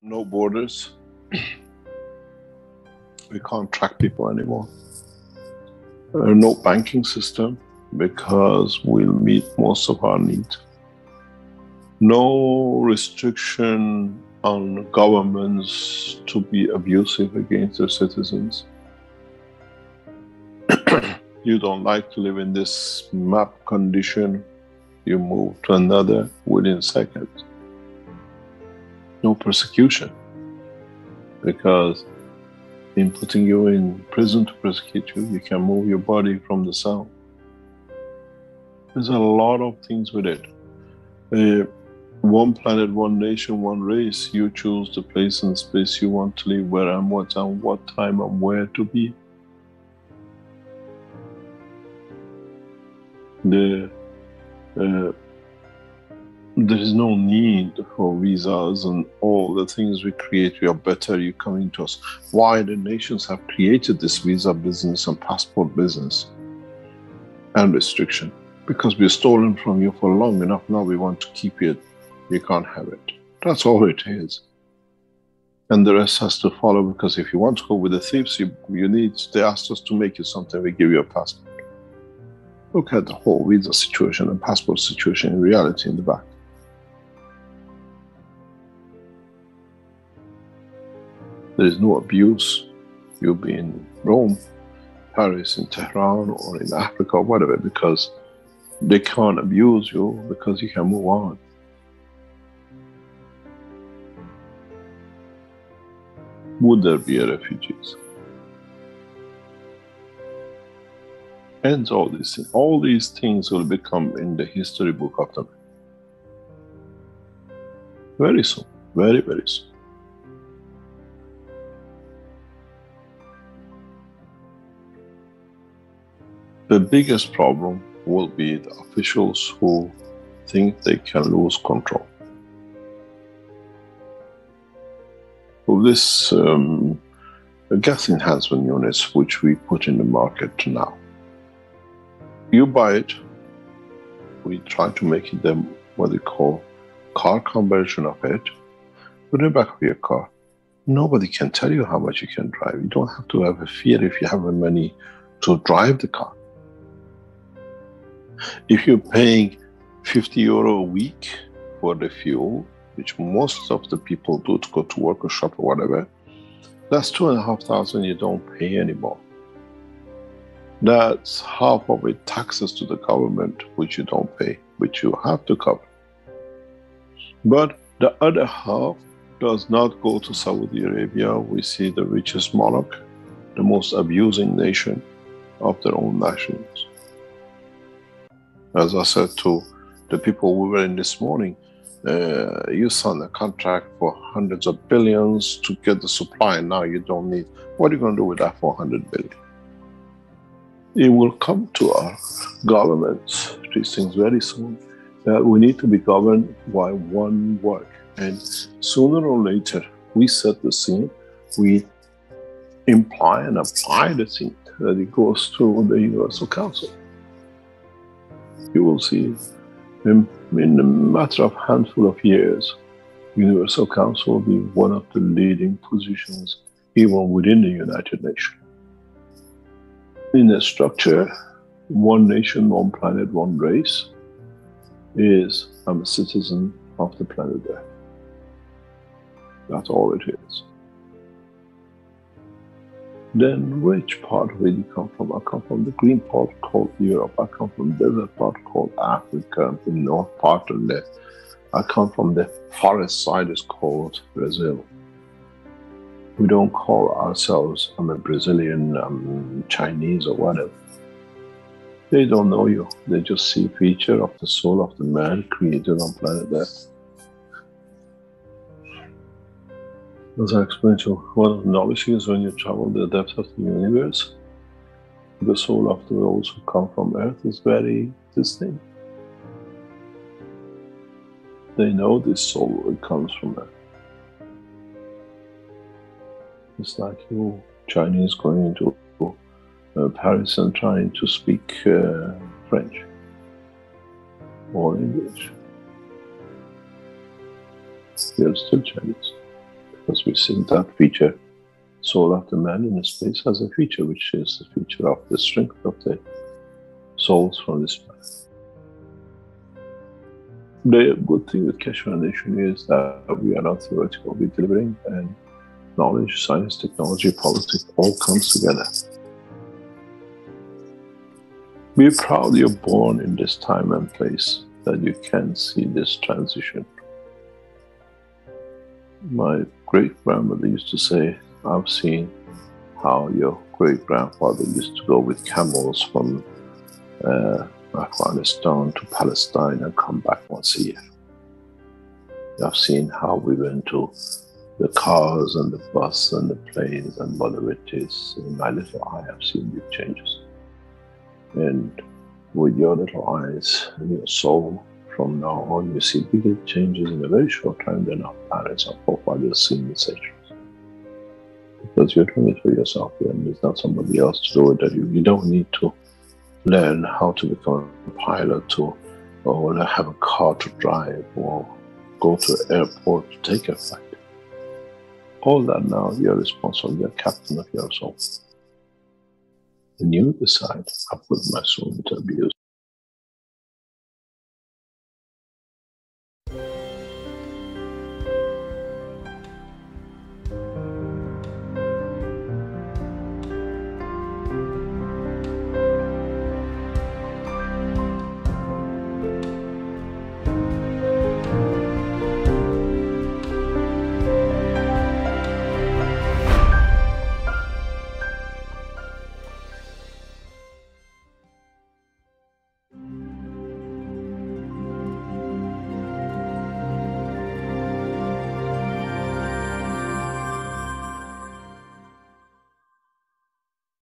No borders. We can't track people anymore. No banking system because we'll meet most of our needs. No restriction on governments to be abusive against their citizens. You don't like to live in this map condition, you move to another within seconds. No persecution, because in putting you in prison to persecute you, you can move your body from the cell. There's a lot of things with it. One planet, one nation, one race. You choose the place and space you want to live, where and what time and where to be. There is no need for visas and all the things we create. We are better, you coming to us. Why the nations have created this visa business and passport business and restriction? Because we've stolen from you for long enough. Now we want to keep it. You can't have it. That's all it is. And the rest has to follow, because if you want to go with the thieves, they asked us to make you something, we give you a passport. Look at the whole visa situation and passport situation in reality in the back. There is no abuse. You'll be in Rome, Paris, in Tehran, or in Africa, or whatever, because they can't abuse you, because you can move on. Would there be refugees? Ends all these things. All these things will become in the history book of them. Very soon. Very, very soon. The biggest problem will be the officials who think they can lose control. With this gas enhancement units which we put in the market now, you buy it, we try to make it them what they call car conversion of it, put it in the back of your car. Nobody can tell you how much you can drive. You don't have to have a fear if you have the money to drive the car. If you're paying €50 a week for the fuel, which most of the people do to go to work or shop or whatever, that's $2,500 you don't pay anymore. That's half of it taxes to the government, which you don't pay, which you have to cover. But the other half does not go to Saudi Arabia. We see the richest monarch, the most abusing nation of their own nationals. As I said to the people we were in this morning, you signed a contract for hundreds of billions to get the supply, and now you don't need. What are you going to do with that 400 billion? It will come to our governments, these things very soon, that we need to be governed by one word. And sooner or later, we set the scene, we imply and apply the scene that it goes to the Universal Council. You will see In a matter of handful of years, Universal Council will be one of the leading positions even within the United Nations. In a structure, one nation, one planet, one race is I'm a citizen of the planet Earth. That's all it is. Then which part of it you come from? I come from the green part called Europe. I come from the desert part called Africa, the north part of the I come from the forest side is called Brazil. We don't call ourselves, I'm a Brazilian, I'm Chinese or whatever. They don't know you. They just see a feature of the soul of the man created on planet Earth. As I explained to you, one of the novices, when you travel the depths of the universe, the soul of those who come from Earth is very distinct. They know this soul comes from Earth. It's like you Chinese going into Paris and trying to speak French or English. You're still Chinese because we see that feature, soul of the man in space has a feature which is the feature of the strength of the souls from this planet. The good thing with Keshe Foundation is that we are not theoretical, we're delivering, and knowledge, science, technology, politics all comes together. Be proud you're born in this time and place, that you can see this transition. My great-grandmother used to say, I've seen how your great-grandfather used to go with camels from Afghanistan to Palestine and come back once a year. I've seen how we went to the cars and the bus and the planes and whatever it is. In my little eye, I've seen big changes. And with your little eyes and your soul, from now on, you see bigger changes in a very short time than our parents and forefathers seen in centuries. Because you're doing it for yourself, and there's not somebody else to do it that you don't need to learn how to become a pilot or have a car to drive or go to an airport to take a flight. All that now, you're responsible, you're captain of your soul. When you decide, I put my soul into abuse,